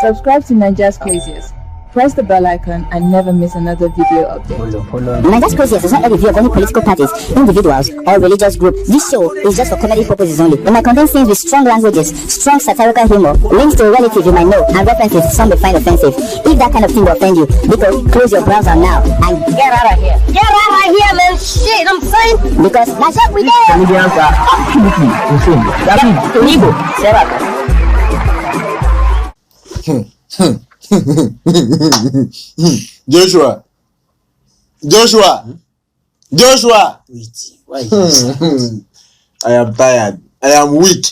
Subscribe to Nigeria's Craziest. Press the bell icon and never miss another video update. Nigeria's Craziest does not have a view of any political parties, individuals, or religious group. This show is just for comedy purposes only. It might contain scenes with strong languages, strong satirical humor, links to a relative you might know, and references some may find offensive. If that kind of thing will offend you, because close your browser now and get out of here. Get out of here, man! Shit, I'm saying! Because that's what we do! Comedians are absolutely insane. That means Igbo, Joshua. Why I am tired. I am weak.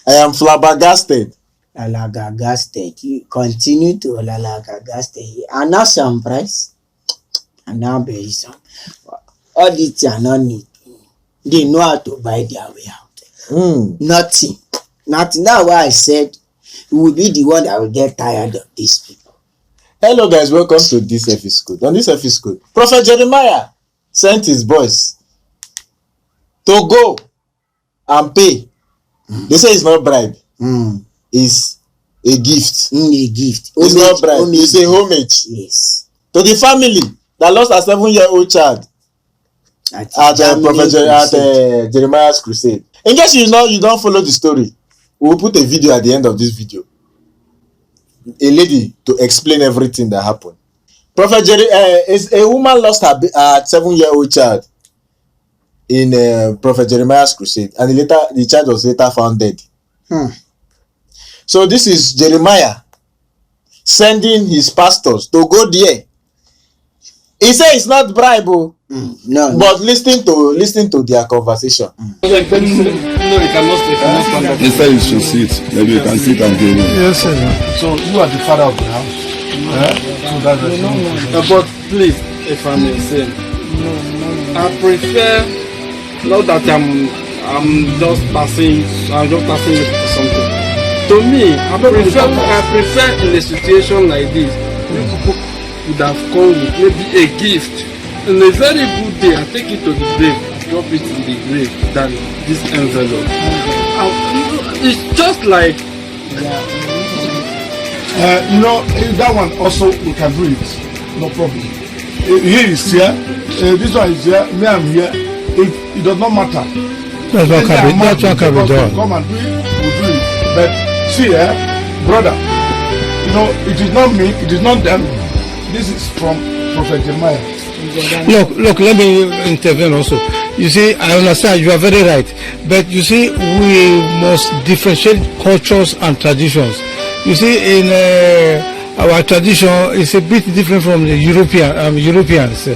I am flabbergasted. Lalagasted. You continue to lalagasted. And now some price. And now very some. All these are not need. They know how to buy their way out. Nothing. That's why I said we will be the one that will get tired of these people. Hello guys, welcome to this episode. On this episode, Prophet Jeremiah sent his boys to go and pay. They say it's not bribe. It's a gift. A gift. It's not bribe. It's a homage. Yes. To the family that lost a 7-year-old child at Jeremiah's Crusade. In case you don't follow the story, we will put a video at the end of this video. A lady to explain everything that happened. Prophet is a woman lost her 7-year-old child in Prophet Jeremiah's Crusade, and the child was later found dead. So this is Jeremiah sending his pastors to go there. He said it's not bribe, but listen to their conversation. No, you cannot stay. Instead, you should sit. Maybe you can sit and go. Yes, sir. So you are the father of the house. But please, if I may say, I prefer not that I'm just passing something. To me, I prefer in a situation like this, you people would have come with maybe a gift. In a very good day, I take it to the grave, drop it in the grave than this envelope. It's just like that one also we can do it, no problem. Here is here, this one is here, me I'm here. It does not matter. That's what can be done. Come and do it, we'll do it. But see, brother, it is not me, it is not them. This is from Prophet Jeremiah. Look, let me intervene also. You see, I understand, you are very right. But you see, we must differentiate cultures and traditions. You see, in our tradition, it's a bit different from the Europeans.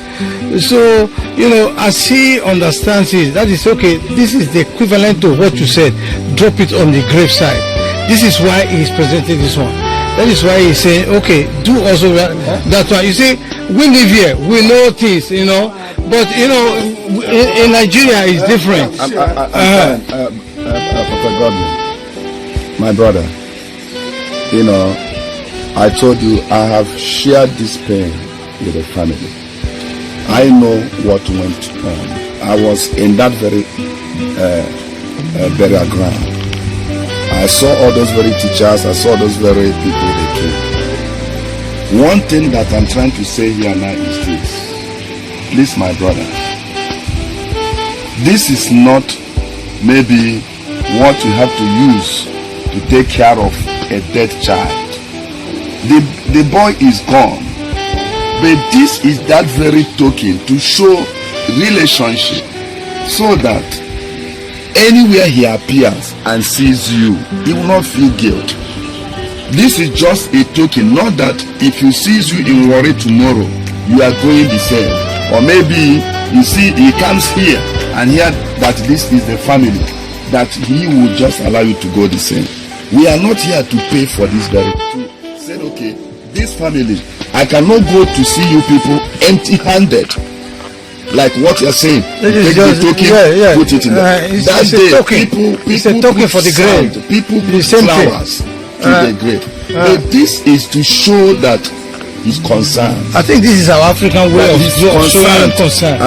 So, as he understands it, that is okay. This is the equivalent to what you said. Drop it on the graveside. This is why he is presenting this one. That is why he's saying, okay, do also that one. You see, we live here, we know things, but in Nigeria it's different. Prophet Godwin, my brother, I told you I have shared this pain with the family. I know what went on. I was in that very burial ground. I saw all those very teachers, I saw those very people they killed. One thing that I'm trying to say here now is this. Please, my brother, this is not maybe what you have to use to take care of a dead child. The boy is gone. But this is that very token to show relationship so that anywhere he appears and sees you, he will not feel guilt. This is just a token, not that if he sees you in Warri tomorrow, you are going the same. Or maybe you see he comes here and hear that this is the family, that he will just allow you to go the same. We are not here to pay for this very. To say, okay, this family, I cannot go to see you people empty-handed. Like what you're saying, take the token, put it in there. That day, people it's a token for the grave. People put flowers to the grave. But this is to show that he's concerned. I think this is our African way of showing concern.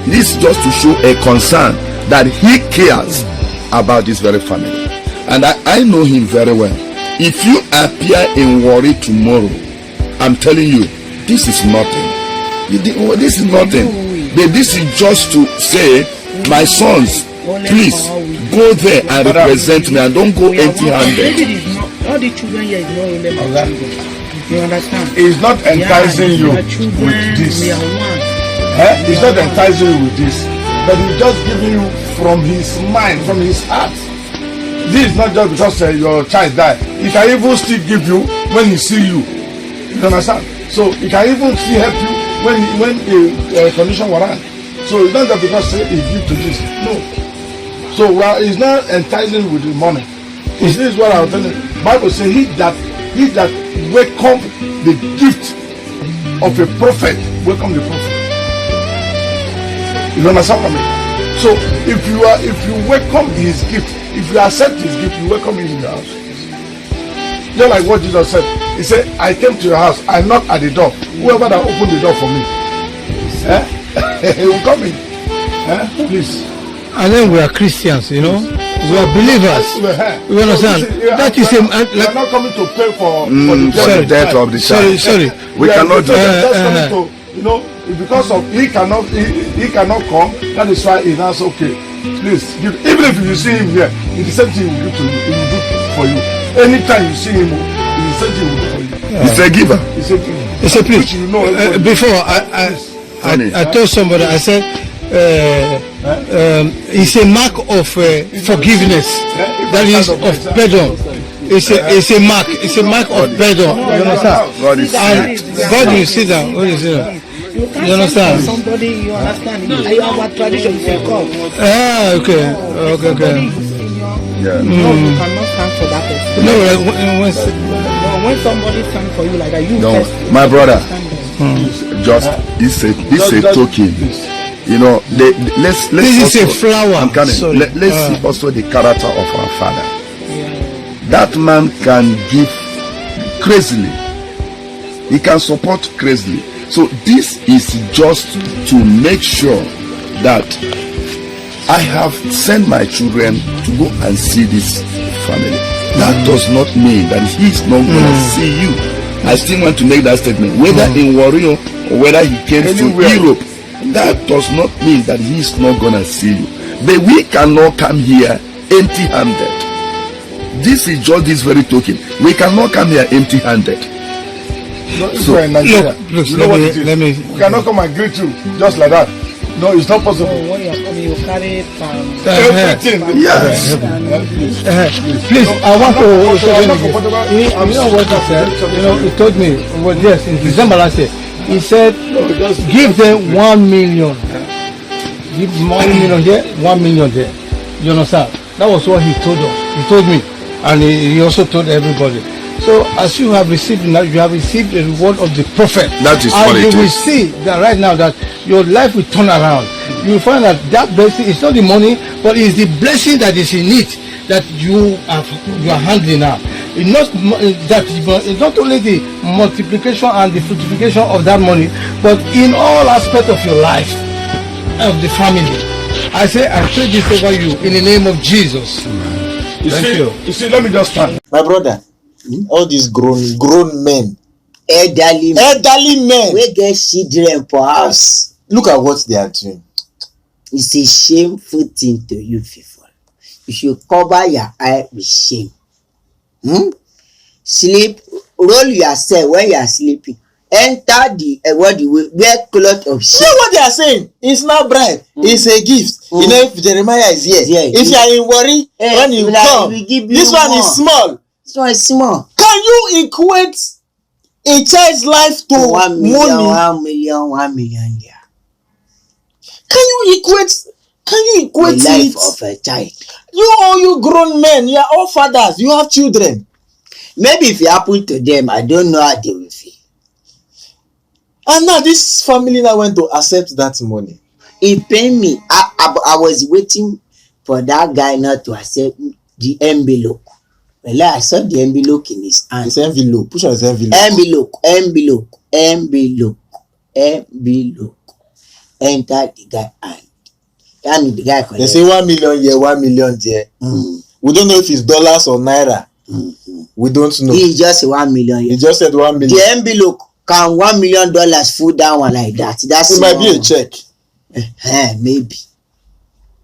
This is just to show a concern that he cares about this very family. And I know him very well. If you appear in worry tomorrow, I'm telling you, this is nothing. This is nothing. This is just to say, my sons, please go there and represent me and don't go empty-handed. All the children here is not remember. You understand? It's not enticing you with this. It's not enticing you with this, but he's just giving you from his mind, from his heart. This is not just because your child died. He can even still give you when he see you. You understand? So he can even still help you when a condition warrant. So it's not just because he give to this. No. So it's not enticing with the money. This is what I'm telling you. Bible says he that welcome the gift of a prophet, welcome the prophet. You understand what I mean? So if you welcome his gift, if you accept his gift, you welcome him in your house. Just like what Jesus said. He said, I came to your house, I knocked at the door. Whoever that opened the door for me, he will come in. Please. And then we are Christians, you know. We are believers. You understand? That is we are not coming to pay for the death of the child. Sorry. We cannot do that. Because of he cannot come. That is why he now says, okay, please give. Even if you see him here, it's the same thing he will do to you. He will do for you. Anytime you see him, it's the same thing he will do for you. He's a giver. He's a please. Before I told somebody, I said, it's a mark of forgiveness. That is of pardon. It's a mark. It's a mark of pardon. You understand? God will sit down. God will sit down. You understand? Somebody, you understand? You have a tradition. You can call. Okay. Yeah. No, you cannot stand for that person. No, when somebody stands for you like that, you no, first. My brother, just it's a token. You know, let's this also, is a flower. I'm coming. Let's see also the character of our father. That man can give crazily. He can support crazily. So this is just to make sure that I have sent my children to go and see this family. That does not mean that he is not going to see you. I still want to make that statement. Whether in Warrior or whether he came to Europe, that does not mean that he is not going to see you. But we cannot come here empty-handed. This is just this very token. We cannot come here empty-handed. So, let me. We cannot come and greet you just like that. No, it's not possible. When you are coming, you carry everything. Yes. Please, I want to say you know what he said? You know, he told me, well, yes, in December last year, he said, give them 1 million. Give 1 million here, 1 million there. You understand? That was what he told us. He told me, and he also told everybody. So as you have received now, you have received the reward of the prophet. That is and what it is. you will see that right now that your life will turn around. You will find that blessing is not the money, but it's the blessing that is in it that you are handling now. It's not only the multiplication and the fructification of that money, but in all aspects of your life, of the family. I say, I pray this over you in the name of Jesus. You see, let me just stand. My brother, all these grown men, elderly men, we get children for house. Look at what they are doing. It's a shameful thing to you people. You should cover your eye with shame. Sleep, roll yourself when you are sleeping. Enter the wear cloth of shame. You know what they are saying? It's not bribe. It's a gift. You know, if Jeremiah is here, if you are in worry, when you come, this one is small. This one is small. Can you equate a child's life to 1 million, money? 1 million, yeah. Can you equate the life it? of a child? You grown men, you are all fathers, you have children. Maybe if it happened to them, I don't know how they will feel. And now this family now went to accept that money. It pained me. I was waiting for that guy not to accept the envelope. Well, I saw the envelope in his hand. It's envelope. Push on his envelope. Envelope. Enter the guy hand. That means the guy they say 1 million here, 1 million there. We don't know if it's dollars or naira. We don't know. He just 1 million. He just said 1 million. The envelope can $1 million full down one like that. That's it might be a check. Maybe.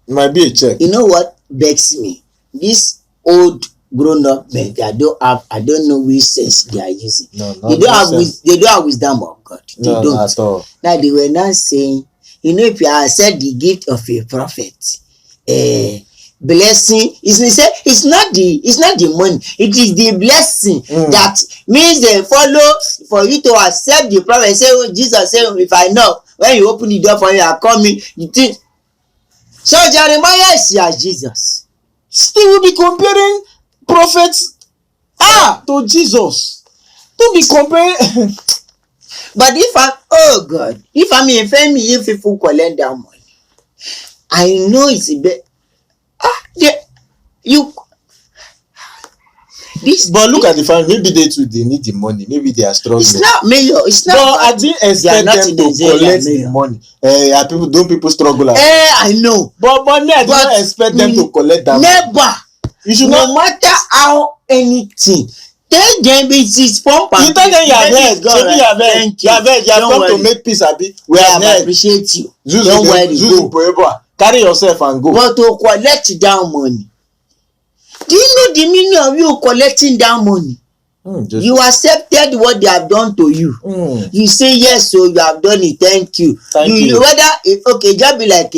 It might be a check. You know what vexes me? This old grown-up men, I don't know which sense they are using. No, they don't have wisdom of God. They no, don't. At all. Now they were not saying, you know, if you accept the gift of a prophet, blessing it's not the money, it is the blessing that means they follow for you to accept the prophet. Say, oh, Jesus said, if I know when you open the door for you, I come in. You think so? Jeremiah is as Jesus. Still will be comparing prophets to Jesus. Don't be comparing. But if I'm if people collect that money, I know it's a bit. But look at the family. Maybe they need the money. Maybe they are struggling. It's not mayor. It's not. But I didn't expect them to collect the money. People struggle? I know. But I didn't expect them to collect that never. money. You should no matter how anything. Tell them it's pump and you tell them you have heard. Thank you. You have come to make peace, Abi. We have heard. Appreciate you. Don't worry. Carry yourself and go. But to collect down money. Do you know the meaning of you collecting down money? You accepted what they have done to you. You say yes, so you have done it. Thank you. Thank you. Whether just be like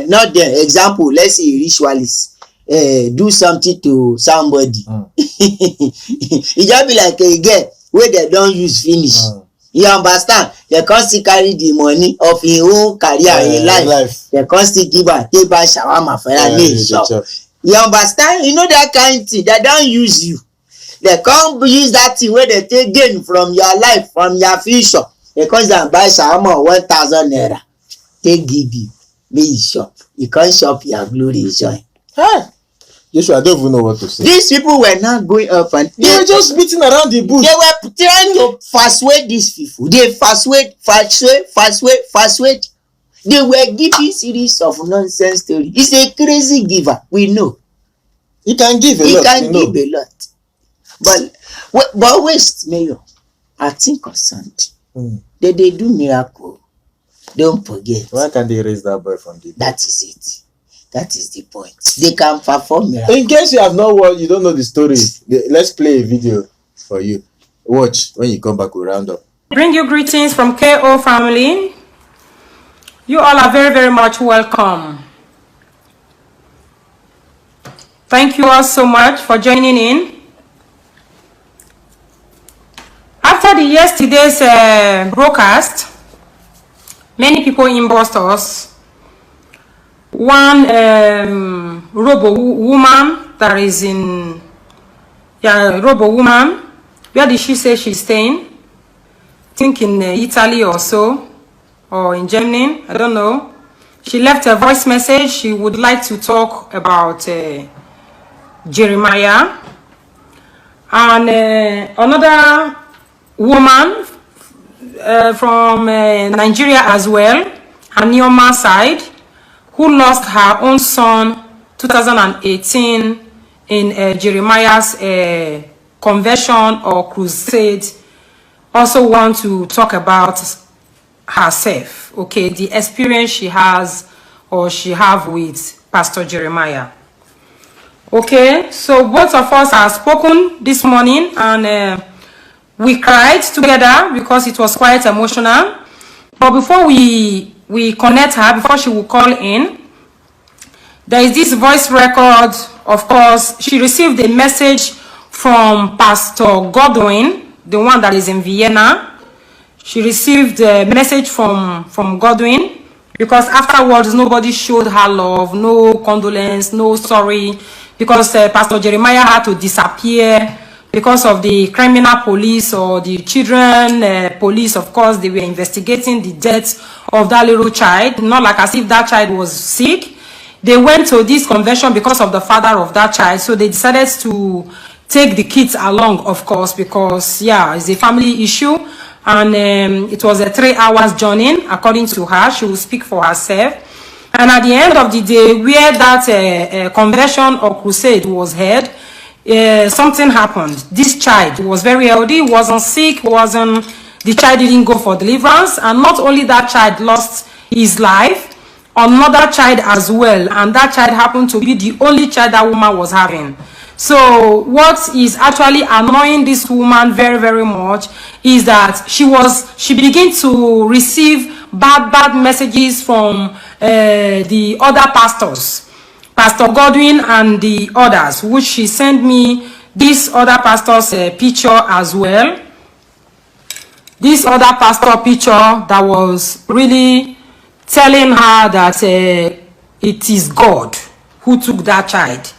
not the example. Let's say a ritualist. Do something to somebody. It just be like a girl where they don't use finish. You understand? They can't still carry the money of his own career in life. They can't still give her take back shawarma for her shop. You understand? You know that kind of thing. They don't use you. They can't use that thing where they take gain from your life, from your future. They can't buy shawarma 1,000 naira. They give you. May shop. You can't shop your glory joy. Joshua, I don't even know what to say. These people were not going up and they were just beating around the bush. They were trying to persuade these people. They persuade. They were giving series of nonsense stories. He's a crazy giver. We know. He can give a lot. He can give a lot. But waste, Mayor. I think concerned. They do miracle. Don't forget. Why can't they raise that boy from the dead? That is it. That is the point. They can perform miracles. In case you have not watched, you don't know the story. Let's play a video for you. Watch. When you come back, we'll round up. Bring you greetings from KO family. You all are very, very much welcome. Thank you all so much for joining in. After yesterday's broadcast, many people inboxed us. One robo woman that is in robo woman. Where did she say she's staying? I think in Italy or so, or in Germany. I don't know. She left a voice message. She would like to talk about Jeremiah. And another woman from Nigeria as well, Anioma side, who lost her own son 2018 in Jeremiah's conversion or crusade, also want to talk about herself, okay, the experience she has or she have with Pastor Jeremiah. Okay, so both of us have spoken this morning and we cried together because it was quite emotional. But before we connect her, before she will call in, there is this voice record. Of course, she received a message from Pastor Godwin, the one that is in Vienna. She received a message from Godwin because afterwards nobody showed her love, no condolence, no sorry, because Pastor Jeremiah had to disappear because of the criminal police or the children police. Of course, they were investigating the death of that little child, not like as if that child was sick. They went to this convention because of the father of that child, so they decided to take the kids along, of course, because yeah, it's a family issue. And it was a 3 hours journey, according to her. She will speak for herself. And at the end of the day, where that convention or crusade was held, something happened. This child was very healthy, wasn't sick, the child didn't go for deliverance, and not only that child lost his life, another child as well, and that child happened to be the only child that woman was having. So what is actually annoying this woman very, very much is that she began to receive bad messages from the other pastors, Pastor Godwin and the others, which she sent me this other pastor's picture as well. This other pastor picture that was really telling her that it is God who took that child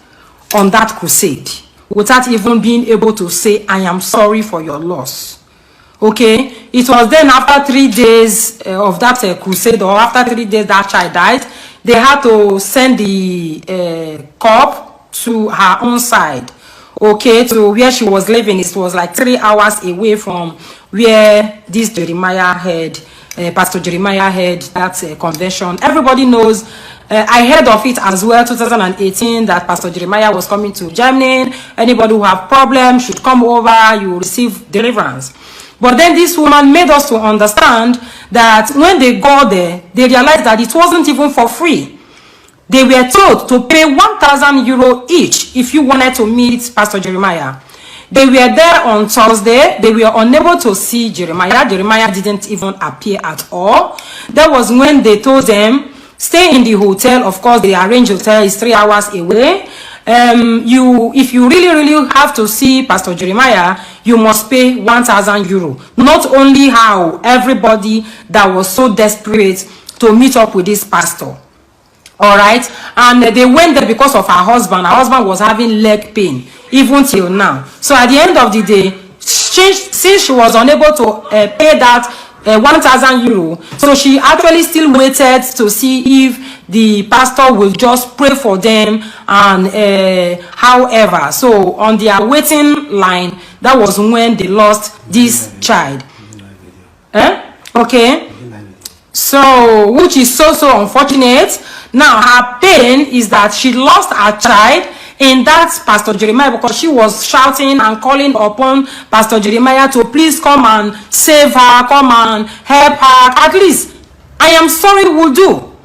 on that crusade, without even being able to say, I am sorry for your loss. Okay, it was then after 3 days of that crusade, or after 3 days that child died, they had to send the corpse to her own side, okay, to where she was living. It was like 3 hours away from where this Jeremiah had, Pastor Jeremiah had that convention. Everybody knows. I heard of it as well, 2018, that Pastor Jeremiah was coming to Germany. Anybody who have problems should come over, you will receive deliverance. But then this woman made us to understand that when they got there, they realized that it wasn't even for free. They were told to pay 1,000 euro each if you wanted to meet Pastor Jeremiah. They were there on Thursday. They were unable to see Jeremiah. Jeremiah didn't even appear at all. That was when they told them, stay in the hotel. Of course, the arranged hotel is 3 hours away. If you really have to see Pastor Jeremiah, you must pay 1,000 euro. Not only how everybody that was so desperate to meet up with this pastor. All right, and they went there because of her husband. Her husband was having leg pain even till now. So at the end of the day, since she was unable to pay that 1,000 euro, so she actually still waited to see if the pastor will just pray for them. And however, so on their waiting line, that was when they lost this child. Okay, so which is so unfortunate. Now her pain is that she lost her child in that Pastor Jeremiah, because she was shouting and calling upon Pastor Jeremiah to please come and save her, come and help her. At least, I am sorry will do.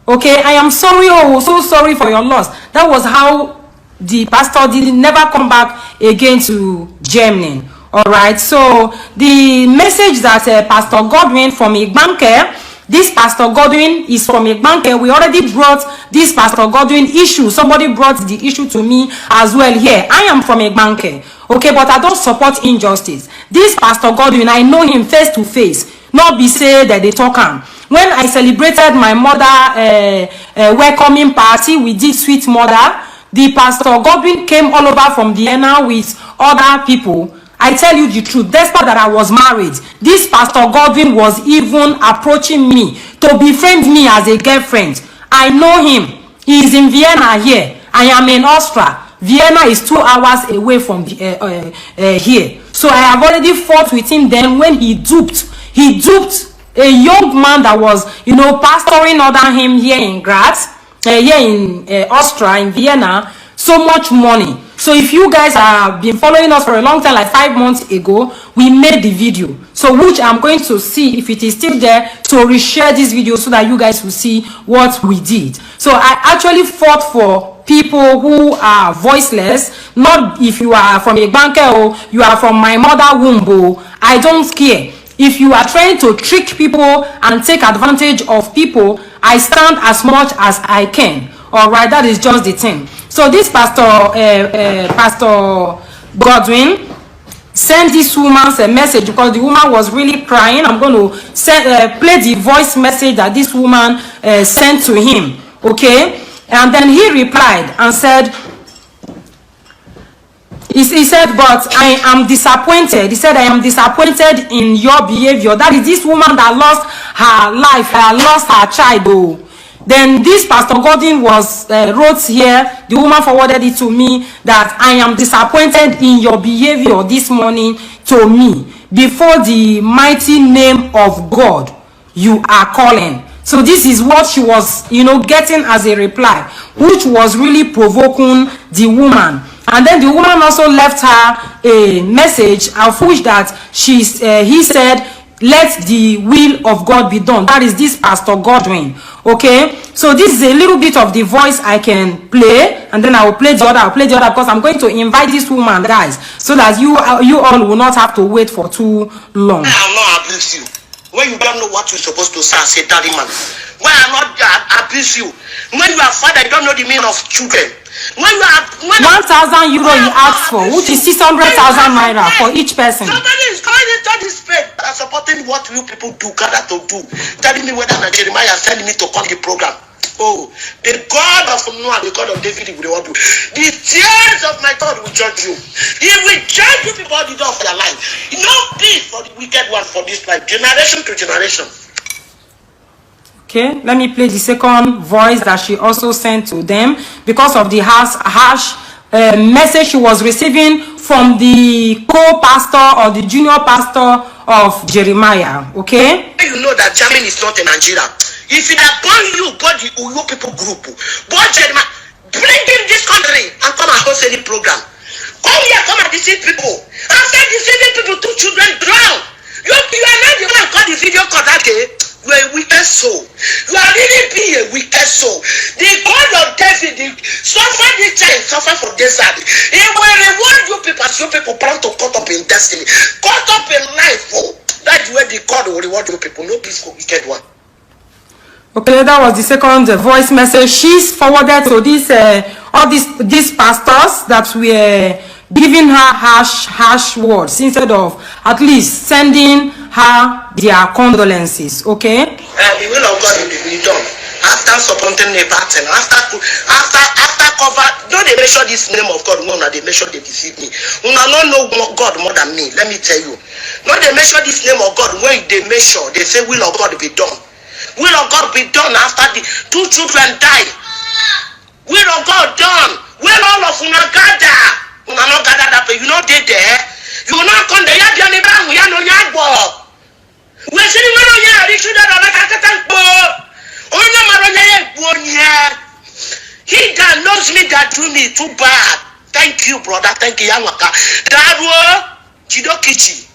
Okay, I am sorry, oh, so sorry for your loss. That was how the pastor did never come back again to Germany. All right, so the message that Pastor Godwin from Igbanke, this Pastor Godwin is from Igbanke. We already brought this Pastor Godwin issue. Somebody brought the issue to me as well here. I am from Igbanke. Okay, but I don't support injustice. This Pastor Godwin, I know him face to face. Not be say that they talk him. When I celebrated my mother welcoming party, we did Sweet Mother. The Pastor Godwin came all over from Vienna with other people. I tell you the truth, despite that I was married, this Pastor Godwin was even approaching me to befriend me as a girlfriend. I know him. He is in Vienna here. I am in Austria. Vienna is 2 hours away from here. So I have already fought with him then when he duped a young man that was, pastoring under him here in Graz, here in Austria, in Vienna, so much money. So if you guys have been following us for a long time, like 5 months ago, we made the video. So which I'm going to see if it is still there to reshare this video so that you guys will see what we did. So I actually fought for people who are voiceless, not if you are from Igbanke or you are from my mother womb. I don't care. If you are trying to trick people and take advantage of people, I stand as much as I can. All right, that is just the thing. So this Pastor Godwin sent this woman a message because the woman was really crying. I'm going to play the voice message that this woman sent to him. Okay, and then he replied and said, he said, but I am disappointed. He said, I am disappointed in your behavior. That is this woman that lost her life, lost her child. Oh. Then this Pastor Godwin wrote here, the woman forwarded it to me, that I am disappointed in your behavior this morning to me. Before the mighty name of God, you are calling. So this is what she was, getting as a reply, which was really provoking the woman. And then the woman also left her a message of which that he said, let the will of God be done. That is this Pastor Godwin. Okay, so this is a little bit of the voice I can play, and then I will play the other. I'll play the other because I'm going to invite this woman, guys, so that you all will not have to wait for too long. I will not abuse you when you don't know what you're supposed to say, daddy man. Why I not abuse you when you are father, you don't know the meaning of children. When you are 1,000 euro he asked for, which is 600,000 naira for each person. Somebody is going into this page and supporting what you people do, gather to do, telling me whether Jeremiah sending me to come the program. Oh, the God of Noah, the God of David will want to. The tears of my God will judge you. He will judge you before the door of your life. No peace for the wicked one for this life, generation to generation. Okay, let me play the second voice that she also sent to them because of the harsh message she was receiving from the co-pastor or the junior pastor of Jeremiah. Okay? You know that Germany is not in Nigeria. If it had born you, God, the Uyo people group, but Jeremiah, bring him this country and come and host any program. Come here, come and deceive people. After deceiving people, 2 children drown. You are not the one called the video called that day. You are a wicked soul. You are really being a wicked soul. The God of David, suffer this child, suffer for desert. He will reward you people as you people plan to cut up in destiny, cut up in life. Oh, that's where the God will reward you people. No peace for wicked one. Okay, that was the second voice message. She's forwarded to this all these pastors that were giving her harsh words instead of at least sending her their condolences. Okay. The will of God will be done. After supporting a pattern, after cover, don't they measure this name of God? No, they measure they deceive me. Una don't know God more than me. Let me tell you. No, they measure this name of God. When they measure, they say will of God be done. Will of God be done after the 2 children died. Will of God done. Will all of una gather. Una not gather that, but you know they there. You will not come there. You are not we are no yagbo. We see you no yagbo. You should have not got go. Only maronya yagbo niya. He that knows me that do me too bad. Thank you, brother. Thank you, Yamaka. That Chidokichi.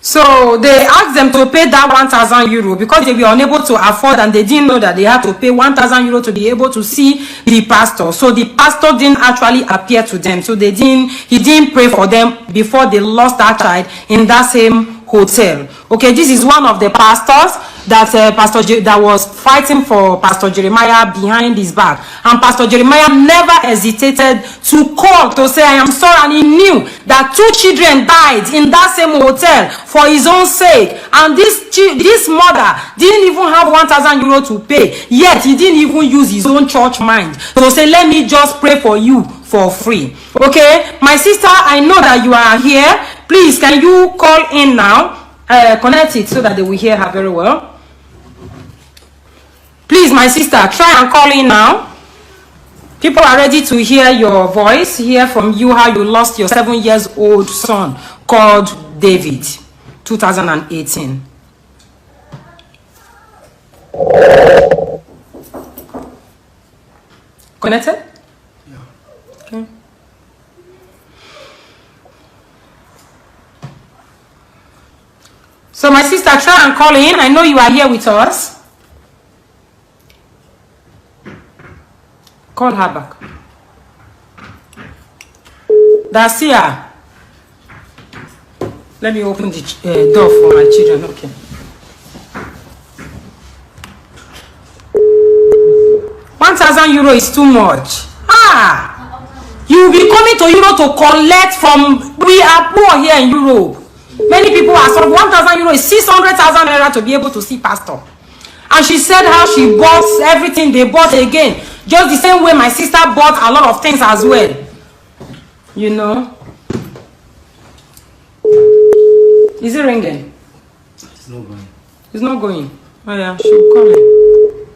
So they asked them to pay that 1,000 euro because they were unable to afford, and they didn't know that they had to pay 1,000 euro to be able to see the pastor. So the pastor didn't actually appear to them. So he didn't pray for them before they lost that child in that same hotel. Okay, this is one of the pastors that that was fighting for Pastor Jeremiah behind his back, and Pastor Jeremiah never hesitated to call to say I am sorry, and he knew that 2 children died in that same hotel for his own sake, and this mother didn't even have 1,000 euro to pay, yet he didn't even use his own church mind to say let me just pray for you for free. Okay, my sister, I know that you are here. Please, can you call in now? Connect it so that they will hear her very well. Please, my sister, try and call in now. People are ready to hear your voice, hear from you how you lost your 7-year-old son called David, 2018. Connected? Yeah. Okay. So my sister, try and call in. I know you are here with us. Call her back. Dacia. Let me open the door for my children. Okay. €1,000 is too much. You will be coming to Europe to collect from. We are poor here in Europe. Many people are so €1,000 is 600,000 naira to be able to see pastor. And she said how she bought everything they bought again. Just the same way my sister bought a lot of things as well. You know. Is it ringing? It's not going. It's not going. Oh yeah, she'll call it.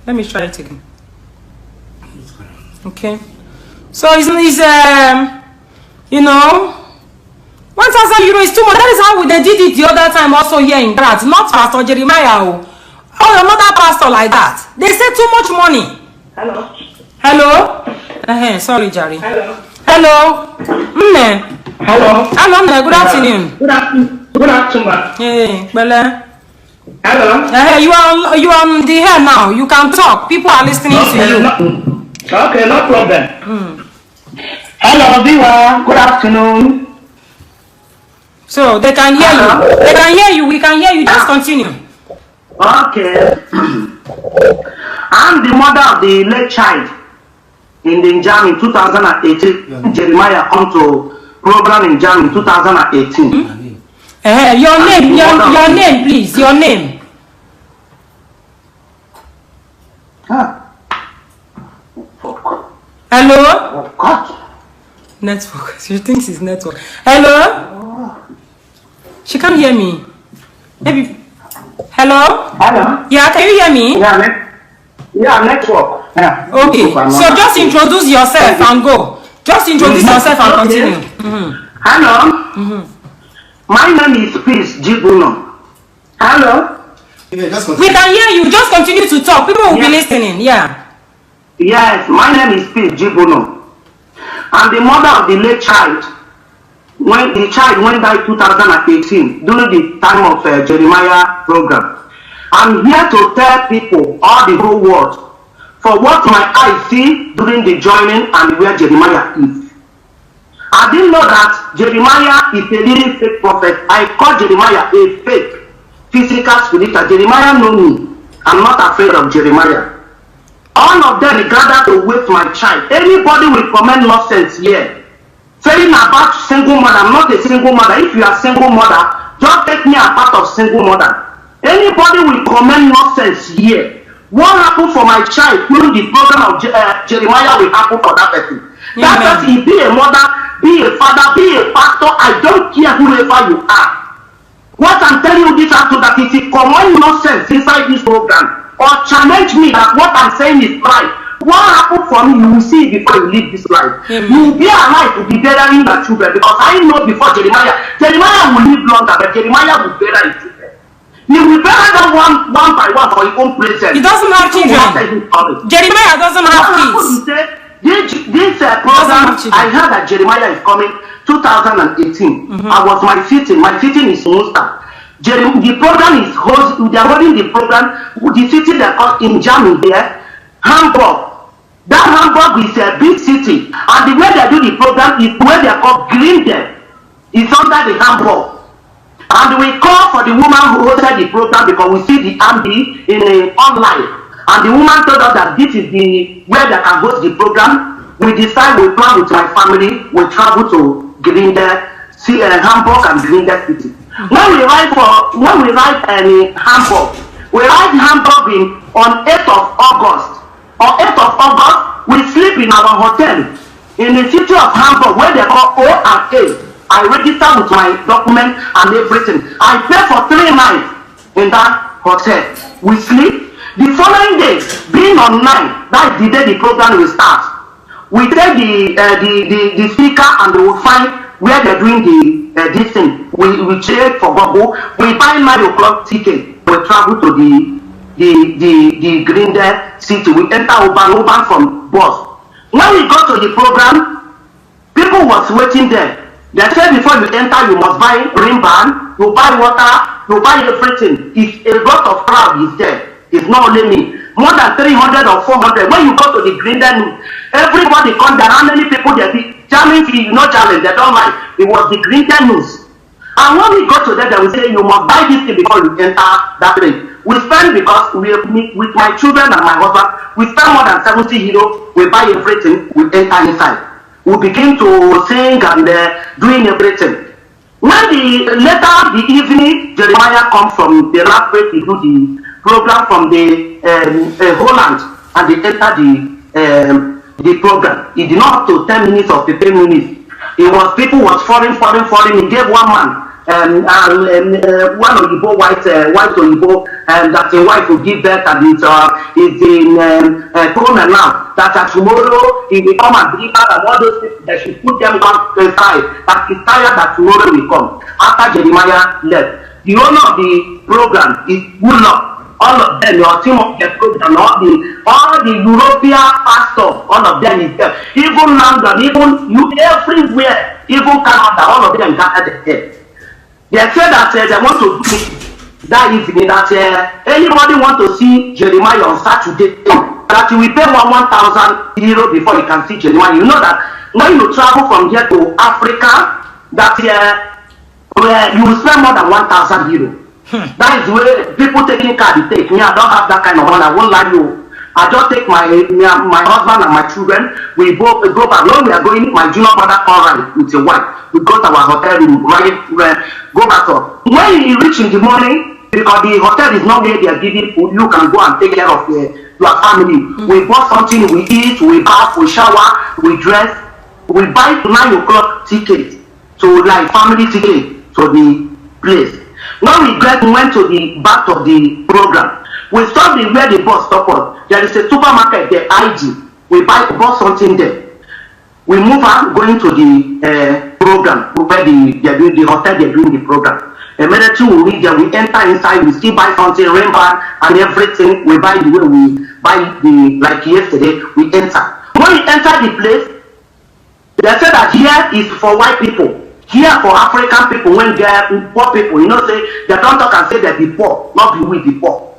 Let me try it again. Okay. So it's you know, €1,000 is too much. That is how they did it the other time also here in Graz. Not Pastor Jeremiah. Oh, another pastor like that. They say too much money. Hello. Hello? Sorry, Jerry. Hello. Hello? Hello. Hello, good afternoon. Good afternoon. Good afternoon. Hey, Bella. Hello. You are on the air now. You can talk. People are listening to you. Okay, no problem. Hello, viewer. Good afternoon. So they can hear you. They can hear you. We can hear you. Just continue. Okay. I'm the mother of the late child in the Jam in 2018. Jeremiah come to program in Jam in 2018. Your name, your name, please. Your name. Hello? What? Network. She thinks it's network. Hello? She can't hear me. Maybe. Hello? Hello? Yeah, can you hear me? Yeah, network. Yeah. Okay. So just introduce yourself and go. Just introduce yourself and continue. Hello? My name is Peace Jibuno. Hello? We can hear you. Just continue to talk. People will be listening. Yeah. Yes, my name is Peace Jibuno. I'm the mother of the late child. When the child went died 2018 during the time of Jeremiah program. I'm here to tell people, all the whole world, for what my eyes see during the joining and where Jeremiah is. I didn't know that Jeremiah is a really fake prophet. I call Jeremiah a fake physical spiritual. Jeremiah know me. I'm not afraid of Jeremiah. All of them gathered to waste my child. Anybody will comment nonsense here. Saying about single mother, I'm not a single mother. If you are single mother, just take me a part of single mother. Anybody will comment nonsense here. What happened for my child during the program of Jeremiah will happen for that person. That person, be a mother, be a father, be a pastor, I don't care whoever you are. What I'm telling you this after that is a common nonsense inside this program. Or challenge me that what I'm saying is right. What happened for me, you will see before you live this life. You will be alive to be burying your children, because I know before Jeremiah will live longer, but Jeremiah will bury his children. He will bury them one by one for his own presence. He doesn't have children. Jeremiah doesn't have kids. This program, I heard that Jeremiah is coming 2018. My sitting is Munster. The program is they are holding the program. The city they call in Germany there, Hamburg. That Hamburg is a big city, and the way they do the program is where they call Grindel. It's under the Hamburg. And we call for the woman who hosted the program because we see the Ambi in online. And the woman told us that this is the where they can host the program. We decide, we plan with my family, we travel to Grindel, see Hamburg and Grindel city. When we arrive in Hamburg, we arrive in Hamburg on 8th of August. On 8th of August, we sleep in our hotel in the city of Hamburg where they call O&A. I register with my document and everything. I pay for 3 nights in that hotel. We sleep. The following day, being on 9, that's the day the program will start. We take the speaker and we will find where they're doing this thing. We check for Google. We buy 9 o'clock ticket. We travel to the Grindel city. We enter Oban from bus. When we go to the program, people was waiting there. They said before you enter, you must buy green band, you buy water, you buy everything. If a lot of crowd is there, it's not only me. More than 300 or 400. When you go to the Grindel, everybody come there. How many people there be? Challenge, you know, challenge. They don't like. It was the Grindel news. And when we go to them, they will say you must buy this thing before you enter that place. We spend, because with my children and my husband, we spend more than 70 euros. We buy everything. We enter inside. We begin to sing and doing everything. When later the evening, Jeremiah comes from the last place to do the program from the Holland, and they enter the program. It did not up to 10 minutes or 15 minutes. It was people was falling. He gave one man one Oyibo white Oyibo, that a wife will give birth, and it's in Kona now. That tomorrow he will come and deliver, and all those people that should put them one side. That is tired that tomorrow will come. After Jeremiah left, the owner of the program is Woodlock. all of them, your team of the program, all the European pastors, all of them is there. Even London, even you, everywhere, even Canada, all of them gathered there. They said that they want to do that evening, that anybody want to see Jeremiah on Saturday, that you will pay 1,000 euro before you can see Jeremiah. You know that when you travel from here to Africa, that you will spend more than 1,000 euro. That is where people taking car they take. Me, I don't have that kind of money. I won't lie you. I just take my husband and my children. We both go back. When we are going, my junior brother all right with your wife. We go to our hotel room, right? Go back up. When you reach in the morning, because the hotel is not where they are giving food, you can go and take care of your family. We bought something, we eat, we bath, we shower, we dress, we buy 9 o'clock ticket to like family ticket to the place. When we went to the back of the program, we stopped where the bus stopped us. There is a supermarket there, IG. We bought something there. We move on going to the program where the hotel they're doing the program. Immediately we reach there, we enter inside, we still buy something, rain band and everything. We buy the way we buy the like yesterday, we enter. When we enter the place, they said that here is for white people. Here for African people, when they are poor people, you know, say they don't talk and say they be poor, not be with the poor.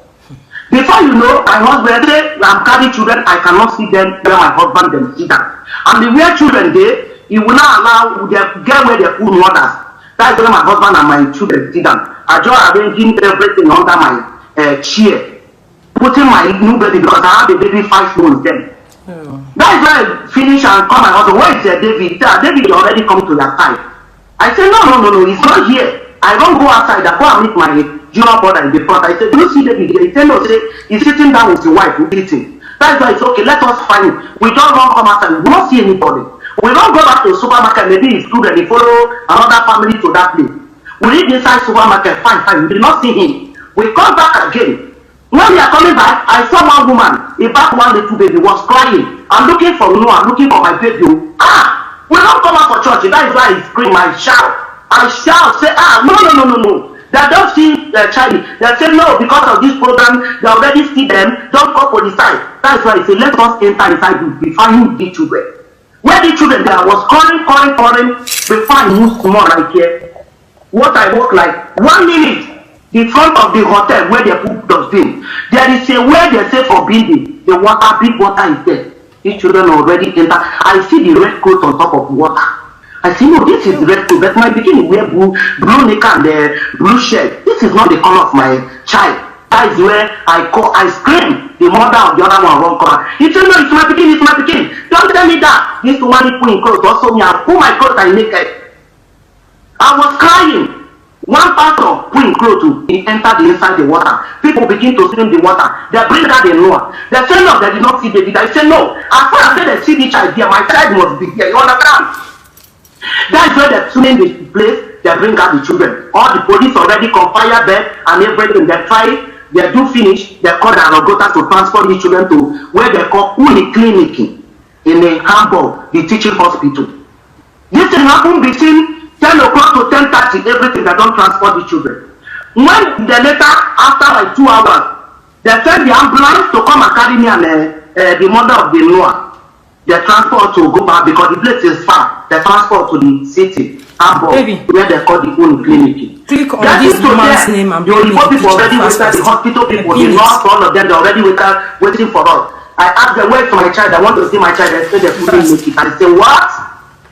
Before you know, my husband say, I'm carrying children, I cannot see them where my husband them see them. And the where children there, he will not allow them get where they put mothers. That's where my husband and my children see them. I just arranging everything under my chair, putting my new baby because I have a baby 5 months then. That is why I finish and come my husband. Where is David? David already come to your side. I said, no, he's not here. I don't go outside. I go and meet my junior brother in the front. I said, do you see David? He said, no, he's sitting down with his wife, eating. That's why it's okay, let us find him. We don't run come outside, we don't see anybody. We don't go back to the supermarket, maybe his student, they follow another family to that place. We reach inside supermarket, fine, we did not see him. We come back again. When we are coming back, I saw one woman, a back one little baby, was crying. I'm looking for Noah, I'm looking for my baby. We don't come out for church. That is why I scream, I shout. I shout, say, no. They don't see the child. They say, no, because of this program, they already see them. Don't go for the side. That is why I say, let us enter inside we find the children. Where the children there was calling. We find more right here. What I walk like 1 minute in front of the hotel where they put dustbin. There is a way they say for building. The water, big water is there. These children already enter. I see the red coat on top of water. I say, no, this is red coat, but my beginning wear blue knicker and the blue shirt. This is not the color of my child. That is where I scream. The mother of the other one run come. He said, no, it's my beginning. Don't tell me that. This woman put in clothes. Also me, I pull my clothes and naked. I was crying. One pastor put in clothes, he entered inside the water. People begin to swim the water. They bring out the Noah. They say, no, they did not see David. I say, no. As far as they see the child here, my child must be here. You understand? That's where they're swimming the place. They bring out the children. All the police already confire them and everything. They try, they do finish. They call the Arogota to transport the children to where they call Uni Clinic in a Hamburg, the teaching hospital. This thing happened between 10 o'clock to 10:30, everything, they don't transport the children. When the later, after like 2 hours, they send the ambulance to come and carry me and the mother of the Noah. They transport to go back because the place is far. They transport to the city, Hamburg, where they call the own clinic. Click on this woman's name and the people already waited, the hospital people, the nurse, all of them, they already waiting for us. I asked them, where's my child? I want to see my child. They say they couldn't make it. I say, what?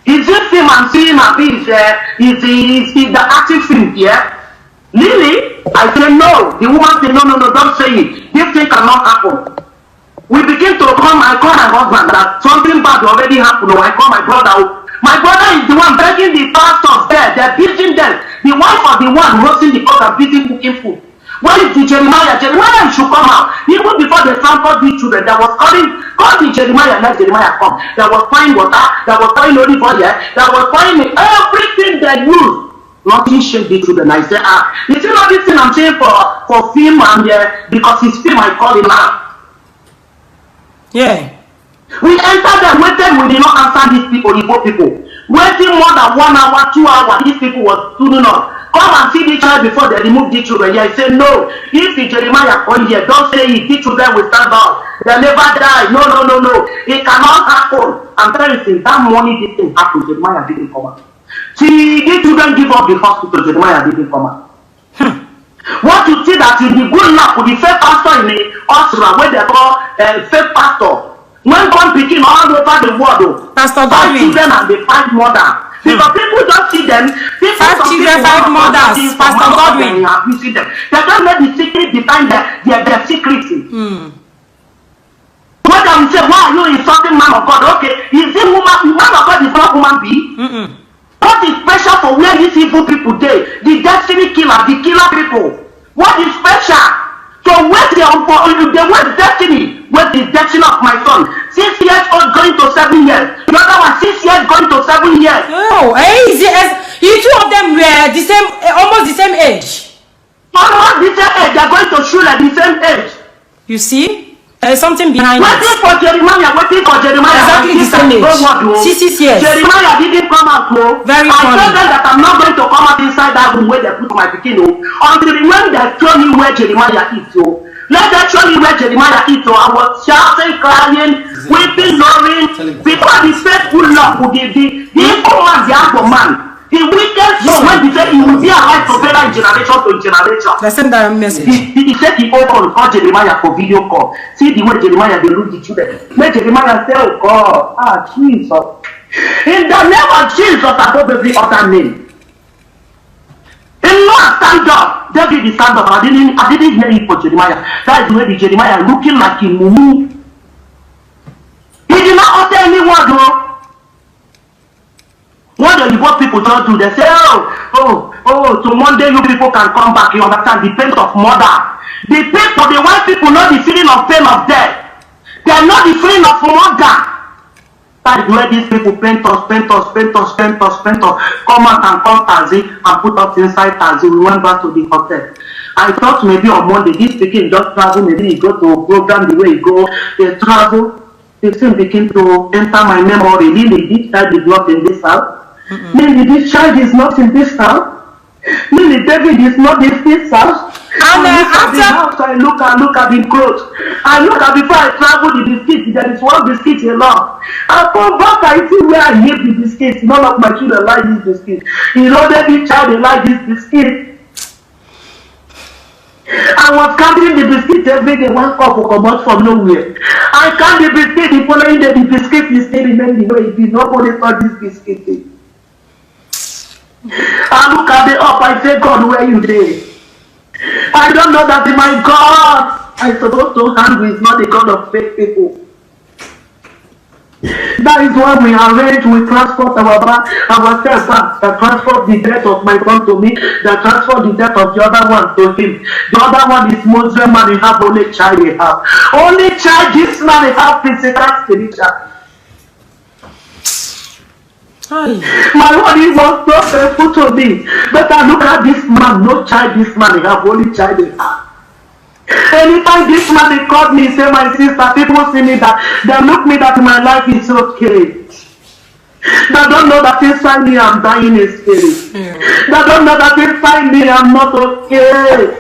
Is this film I'm seeing a bit? Is the active film here? Really? I say no. The woman say no, don't say it. This thing cannot happen. We begin to come. I call my husband that something bad already happened. I call my brother. My brother is the one begging the pastors there. They're beating them. The wife of the one roasting the pot and beating cooking food. Where is the Jeremiah? Jeremiah should come out. Even before they transport these children, there was call the Jeremiah, let Jeremiah come. There was pouring water, there was pouring olive oil, there was pouring everything they used. Nothing shake the children. I say, you see all this thing I'm saying for film and because it's film I call him out. Yeah. We entered there, waited, we did not answer these people, Igbo people. Waiting more than 1 hour, 2 hours, these people were tuning up. Come and see the child before they remove the children. Yeah, he said, no. If the Jeremiah come here, don't say it. The children will stand up. They never die. No. It cannot happen. I'm telling you, that morning this thing happened. Jeremiah didn't come out. See, the children give up the hospital. Jeremiah didn't come out. What you see that in the good luck with the fake pastor in the Austria, where they call fake pastor. When God begin all over the world, Pastor 5 children and they 5 mother. Because people don't see them. 5 children, 5 mothers. Pastor Godwin. You see them. They don't let the secret behind their secrecy. What I'm saying, why are you insulting man of God? Okay, is it woman? Man of God is not human being. What is special for where these evil people dey? The destiny killer, the killer people. What is special? So where's the destiny? Where's the destiny of my son? 6 years old going to 7 years. The other one 6 years going to 7 years. Oh, you two of them were the same, almost the same age. Almost the same age. They're going to school at the same age. You see? There is something behind it. Waiting for Jeremiah. Exactly the same age. 6 years. Jeremiah didn't come out, no. Very I funny. told them that I'm not going to come out inside that room where they put my pikin, until when they show me where Jeremiah is, Let them show me where Jeremiah is, I was shouting, crying, weeping, roaring, because the faithful love, the evil man, the evil man. The wicked son, when he said he will be alive together in generation to generation. Let's send that message. He said he opened call Jeremiah for video call. See the way Jeremiah they look the children. Let Jeremiah say, oh God, Jesus. In the name of Jesus above every other name. In Noah stand up. David is stand up. I didn't hear it for Jeremiah. That is the way the Jeremiah looking like a mumu. He did not utter any word, though. What do what people don't do? They say, so Monday you people can come back. You understand the pain of murder. The people, the white people know the feeling of pain of death. They know the feeling of murder. That is where these people paint us. Come out and come taxi and put us inside taxi. We went back to the hotel. I thought maybe on Monday this weekend just travel. Maybe he go to a program the way he go. They travel. The thing begin to enter my memory. Really, this child is not in this house. Maybe this child is not in this house. Maybe David is not in this house. And after I look at the clothes. I look at before I travel the biscuit. There is one biscuit alone. I come back, I see where I hate the biscuit. None of my children like this biscuit. You know, David child they like this biscuit. I was carrying the biscuit every day. One cup will come out from nowhere. I carry the biscuit. The following day, the biscuit is still remaining the way it is. Nobody saw this biscuit. I look at the up, I say, God, where you there? I don't know that my God I'm supposed to handle is not the God of fake people. That is why we arrange, we transport ourselves back, that transport the death of my son to me, that transport the death of the other one to him. The other one is Muslim and he have only child he have. Only child this man he have physical spiritual. My body was so faithful to me. But I look at this man, no child this man, he have only child he have. Anytime this man they called me, say my sister, people see me that they look me that my life is okay. They don't know that inside me I'm dying in spirit. They don't know that inside me I'm not okay.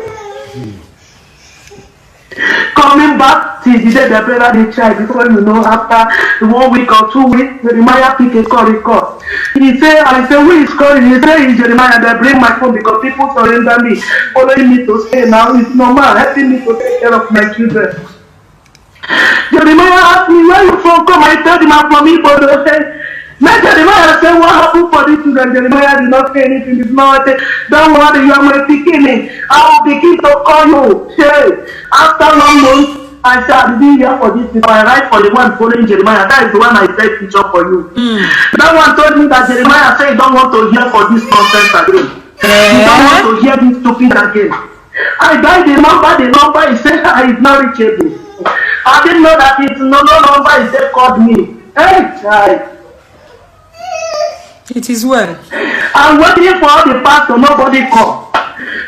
Coming back till the day they bury the child, before you know, after 1 week or 2 weeks, Jeremiah pick a call. He say, I say, who is calling? He say, it's Jeremiah. They bring my phone because people surrender me, following me to stay now. It's normal, helping me to take care of my children. Jeremiah asked me, where you from? Come, I told him I'm from Igbo. Let Jeremiah say, what happened for these children? Jeremiah did not say anything. It's not say, don't worry, you are my beginning. I will begin to call you. Hey, after 1 month, I said, I didn't hear for this people. I write for the one following Jeremiah. That is the one I said picture for you. That one told me that Jeremiah said, you don't want to hear for this nonsense again. You don't want to hear this stupid again. I dialed the number, he said, it's not reachable. I didn't know that it's no number, he said, called me. Hey, child. It is well. I'm waiting for all the pastor, nobody call.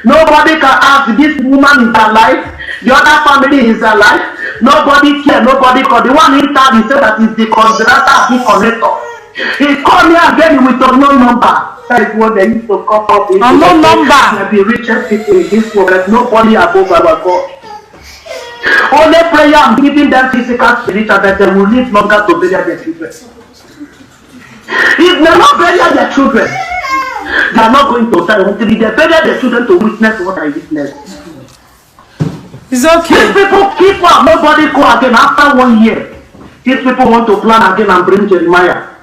Nobody can ask, this woman is alive. The other family is alive. Nobody care, nobody call. The one in town, he said that is the conservator, the connector. He called me again with unknown number. That is what they used to call up. Unknown number. The richest people in this world. There's nobody above our God. Only prayer I'm giving them physical, spiritual, that they will live longer to bury their children. If they not bury their children, they are not going to die until they bury their children to witness what I witnessed. It's okay. These people keep up, nobody go again after 1 year. These people want to plan again and bring Jeremiah.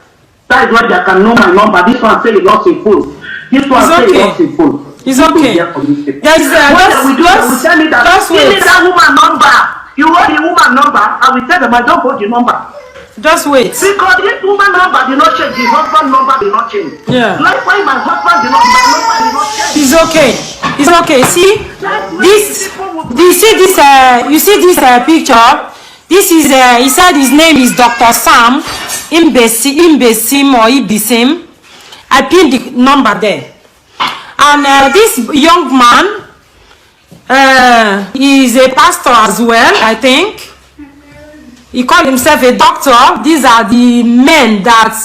That is why they can know my number. This one say he lost a phone. This one say he lost a phone. It's okay. There's just wait. Give me that woman number. You want the woman number? I will tell them I don't hold the number. Just wait. Because this woman number did not change, the husband number did not change. Yeah. Likewise, my husband did not, my number did not change. It's okay. It's okay. See this. You see this picture. This is he said his name is Dr. Sam Imbesim or Ibisim. I pinned the number there. And this young man is a pastor as well, I think. He called himself a doctor. These are the men that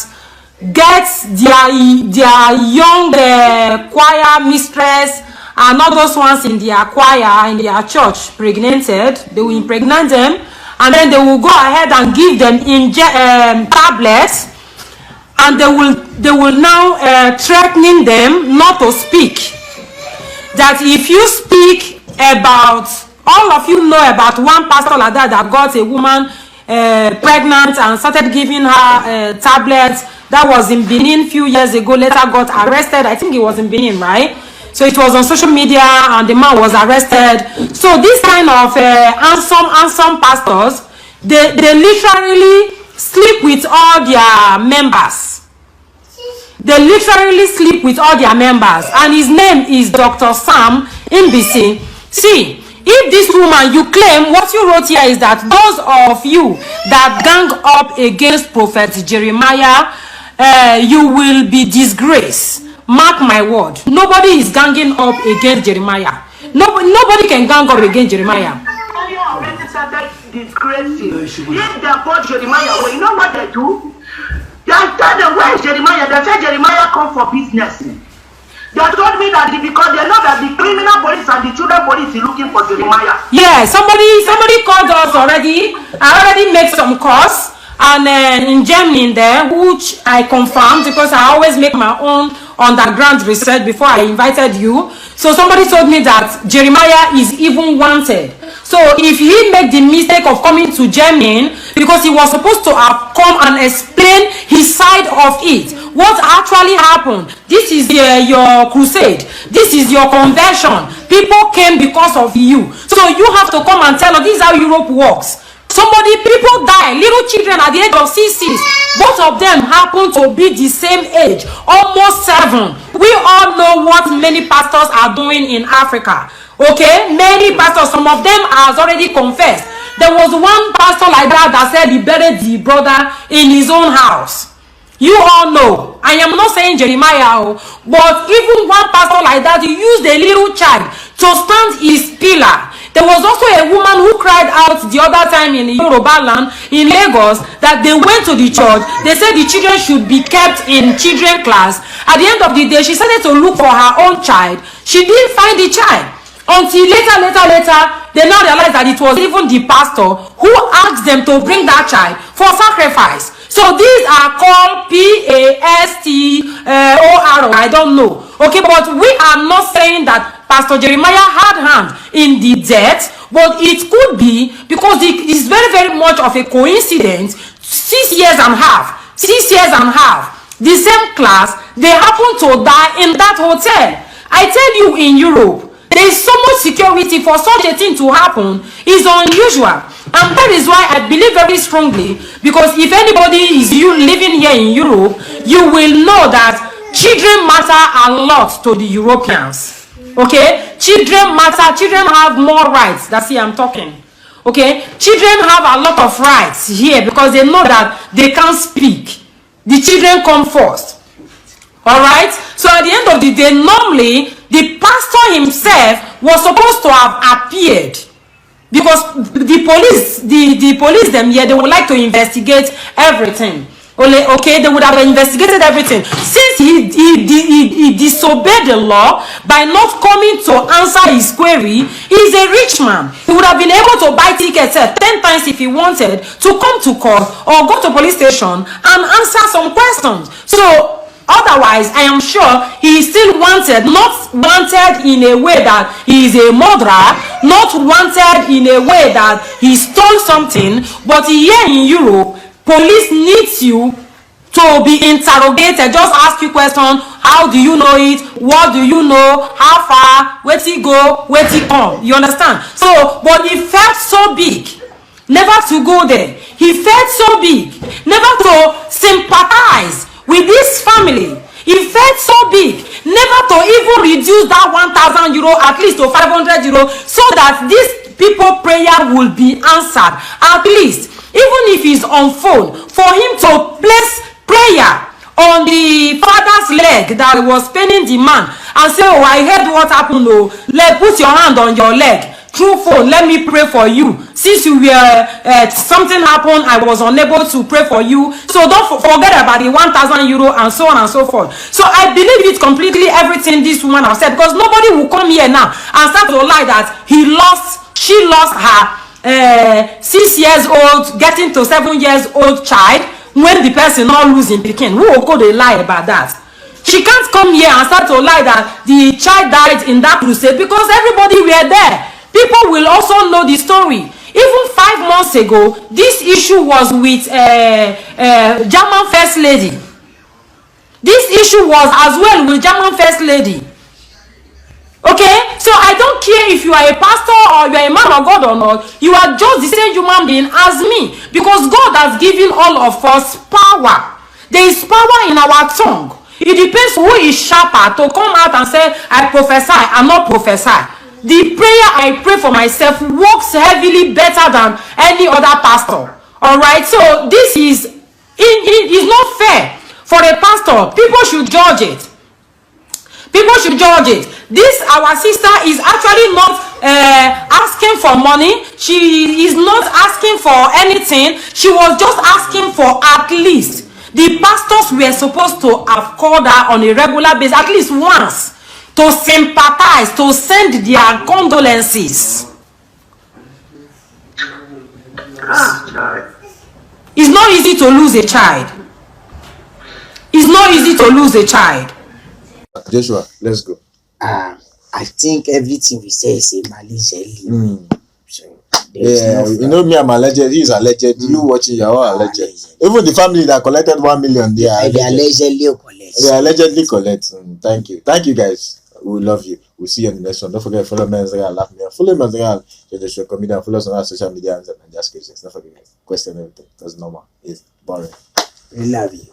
get their young choir mistress and all those ones in their choir, in their church, pregnanted. They will impregnate them, and then they will go ahead and give them tablets, and they will now threatening them not to speak. That if you speak about, all of you know about one pastor like that got a woman pregnant and started giving her tablets. That was in Benin a few years ago. Later got arrested. I think it was in Benin, right? So it was on social media and the man was arrested. So this kind of handsome pastors, they literally sleep with all their members. They literally sleep with all their members. And his name is Dr. Sam Mbisi. See, if this woman, you claim, what you wrote here is that those of you that gang up against Prophet Jeremiah, you will be disgraced. Mark my word. Nobody is ganging up against Jeremiah. Nobody can gang up against Jeremiah. Already started disgracing. If they bought Jeremiah, well, you know what they do? They tell them, where is Jeremiah? They say Jeremiah come for business. They told me that because they know that the criminal police and the children police is looking for Jeremiah. Yeah, somebody called us already. I already made some calls. And in Germany there, which I confirmed because I always make my own underground research before I invited you. So somebody told me that Jeremiah is even wanted. So if he made the mistake of coming to Germany, because he was supposed to have come and explain his side of it, what actually happened, this is your crusade, this is your conversion, people came because of you. So you have to come and tell us, this is how Europe works. People die, little children at the age of 6, both of them happen to be the same age, almost 7. We all know what many pastors are doing in Africa. Okay, many pastors, some of them has already confessed. There was one pastor like that said he buried the brother in his own house. You all know. I am not saying Jeremiah, but even one pastor like that, he used a little child to stand his pillar. There was also a woman who cried out the other time in Yoruba land in Lagos that they went to the church. They said the children should be kept in children class. At the end of the day, she started to look for her own child. She didn't find the child until later, they now realized that it was even the pastor who asked them to bring that child for sacrifice. So these are called PASTOR. I don't know. Okay, but we are not saying that Pastor Jeremiah had hand in the death, but it could be because it is very, very much of a coincidence. 6 years and a half, the same class, they happen to die in that hotel. I tell you, in Europe, there is so much security for such a thing to happen is unusual. And that is why I believe very strongly, because if anybody is living here in Europe, you will know that children matter a lot to the Europeans. Okay, children matter. Children have more rights. That's here I'm talking. Okay, children have a lot of rights here because they know that they can't speak. The children come first. All right. So at the end of the day, normally the pastor himself was supposed to have appeared, because the police them here, they would like to investigate everything. Okay, they would have investigated everything. Since he disobeyed the law by not coming to answer his query, he's a rich man. He would have been able to buy tickets 10 times if he wanted to come to court or go to police station and answer some questions. So otherwise, I am sure he is still wanted, not wanted in a way that he is a murderer, not wanted in a way that he stole something, but here in Europe, police needs you to be interrogated, just ask you questions. How do you know it? What do you know? How far? Where to go? Where to come? You understand? So, but he felt so big never to go there. He felt so big never to sympathize with this family. He felt so big never to even reduce that 1,000 euro at least to 500 euro so that this people prayer will be answered. At least, even if he's on phone, for him to place prayer on the father's leg that was paining the man and say, oh, I heard what happened, oh, put your hand on your leg through phone, let me pray for you. Since you were something happened, I was unable to pray for you, so don't forget about the 1,000 euro and so on and so forth. So I believe it completely, everything this woman has said, because nobody will come here now and start to lie that she lost her 6 years old getting to 7 years old child when the person not losing pikin. Who will go dey lie about that? She can't come here and start to lie that the child died in that crusade, because everybody were there. People will also know the story. Even 5 months ago, this issue was with German First Lady. This issue was as well with German First Lady. Okay, so I don't care if you are a pastor or you are a man of God or not, you are just the same human being as me, because God has given all of us power. There is power in our tongue. It depends who is sharper to come out and say, I prophesy, I'm not prophesy. The prayer I pray for myself works heavily better than any other pastor. All right, so this is not fair for a pastor. People should judge it. People should judge it. This our sister is actually not asking for money. She is not asking for anything. She was just asking for at least. The pastors were supposed to have called her on a regular basis, at least once, to sympathize, to send their condolences. It's not easy to lose a child. It's not easy to lose a child. Joshua, let's go. I think everything we say is a Malaysia. So, yeah, you know me, I'm alleged. He's alleged. You watching, you're all alleged. Even the family that collected 1 million, they are allegedly collect. They allegedly collect. Thank you guys. We love you. We'll see you in the next one. Don't forget to follow me on Instagram, laugh me. Follow me on Instagram, Joshua Comedian. Follow us on our social media and just crazy. Don't forget question everything because normal is boring. We love you.